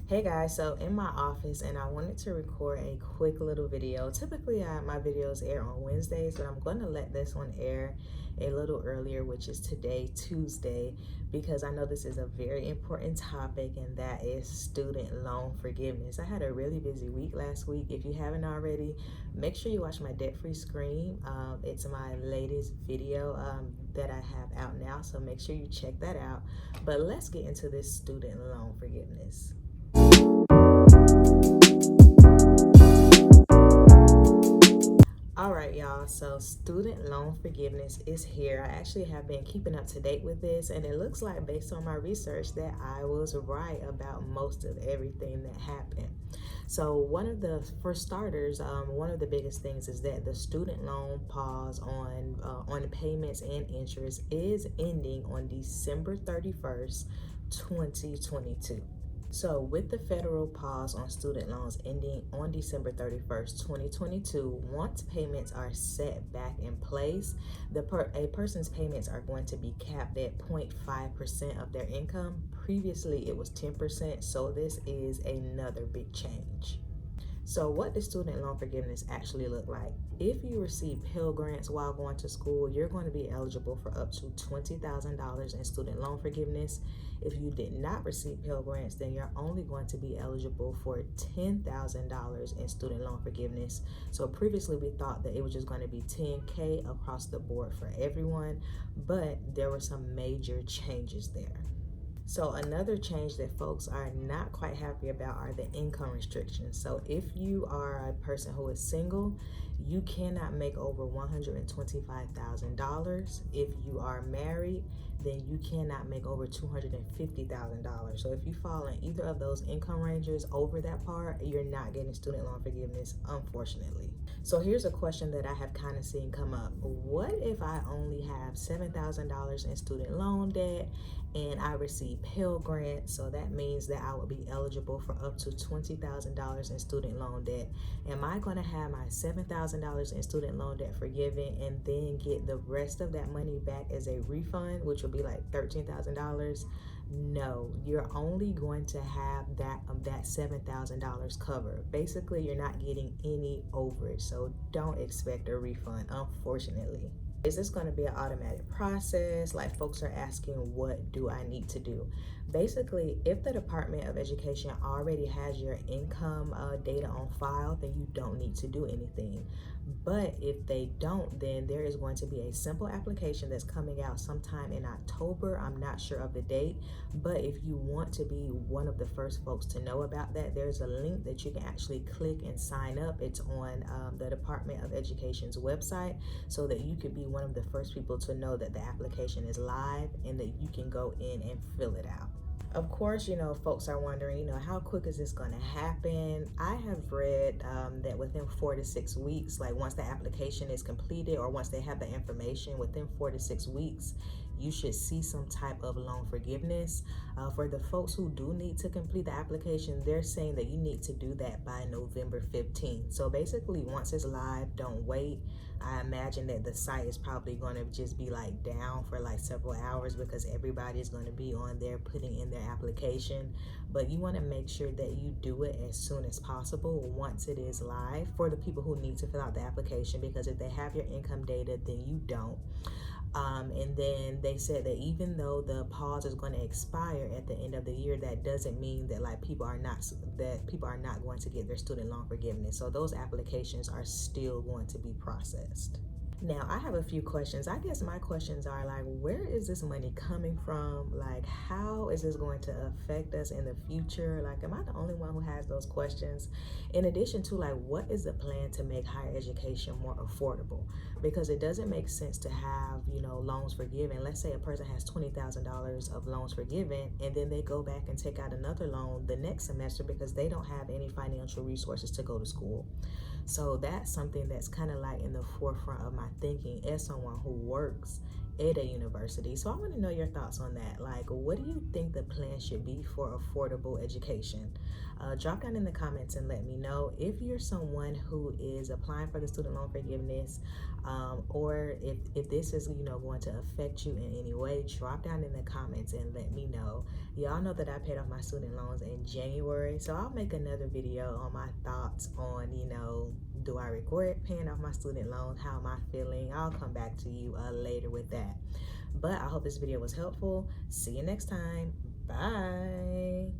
Hey guys, so in my office, and I wanted to record a quick little video. Typically my videos air on Wednesdays, but I'm going to let this one air a little earlier, which is today, Tuesday, because I know this is a very important topic, and that is student loan forgiveness. I had a really busy week last week. If you haven't already, make sure you watch my debt-free scream. It's my latest video that I have out now, so make sure you check that out. But let's get into this student loan forgiveness. All right, y'all, so student loan forgiveness is here. I actually have been keeping up to date with this, and it looks like, based on my research, that I was right about most of everything that happened. So for starters, one of the biggest things is that the student loan pause on payments and interest is ending on December 31st, 2022. So with the federal pause on student loans ending on December 31st, 2022, once payments are set back in place, a person's payments are going to be capped at 0.5% of their income. Previously, it was 10%, so this is another big change. So what does student loan forgiveness actually look like? If you receive Pell Grants while going to school, you're going to be eligible for up to $20,000 in student loan forgiveness. If you did not receive Pell Grants, then you're only going to be eligible for $10,000 in student loan forgiveness. So previously we thought that it was just going to be $10K across the board for everyone, but there were some major changes there. So another change that folks are not quite happy about are the income restrictions. So if you are a person who is single, you cannot make over $125,000. If you are married, then you cannot make over $250,000. So if you fall in either of those income ranges over that part, you're not getting student loan forgiveness, unfortunately. So here's a question that I have kind of seen come up. What if I only have $7,000 in student loan debt and I receive Pell Grant? So that means that I would be eligible for up to $20,000 in student loan debt. Am I going to have my $7,000 in student loan debt forgiven and then get the rest of that money back as a refund, which will be like $13,000? No, you're only going to have that $7,000 covered. Basically, you're not getting any overage, so don't expect a refund, unfortunately. Is this going to be an automatic process? Like, folks are asking, what do I need to do? Basically, if the Department of Education already has your income data on file, then you don't need to do anything. But if they don't, then there is going to be a simple application that's coming out sometime in October. I'm not sure of the date, but if you want to be one of the first folks to know about that, there's a link that you can actually click and sign up. It's on the Department of Education's website, so that you could be one of the first people to know that the application is live and that you can go in and fill it out. Of course, folks are wondering, how quick is this going to happen? I have read that within 4 to 6 weeks, like once the application is completed or once they have the information, within 4 to 6 weeks, you should see some type of loan forgiveness. For the folks who do need to complete the application, they're saying that you need to do that by November 15th. So basically, once it's live, don't wait. I imagine that the site is probably going to just be like down for like several hours because everybody is going to be on there putting in their application. But you want to make sure that you do it as soon as possible once it is live, for the people who need to fill out the application, because if they have your income data, then you don't. And then they said that even though the pause is going to expire at the end of the year, that doesn't mean that people are not going to get their student loan forgiveness. So those applications are still going to be processed. Now, I have a few questions. I guess my questions are like, where is this money coming from? Like, how is this going to affect us in the future? Like, am I the only one who has those questions? In addition to, like, what is the plan to make higher education more affordable? Because it doesn't make sense to have, loans forgiven. Let's say a person has $20,000 of loans forgiven, and then they go back and take out another loan the next semester because they don't have any financial resources to go to school. So that's something that's kind of like in the forefront of my thinking as someone who works at a university. So I want to know your thoughts on that. Like, what do you think the plan should be for affordable education? Drop down in the comments and let me know if you're someone who is applying for the student loan forgiveness, or if this is, you know, going to affect you in any way. Drop down in the comments and let me know. Y'all know that I paid off my student loans in January, so I'll make another video on my thoughts on, you know, do I regret paying off my student loans? How am I feeling? I'll come back to you later with that. But I hope this video was helpful. See you next time. Bye.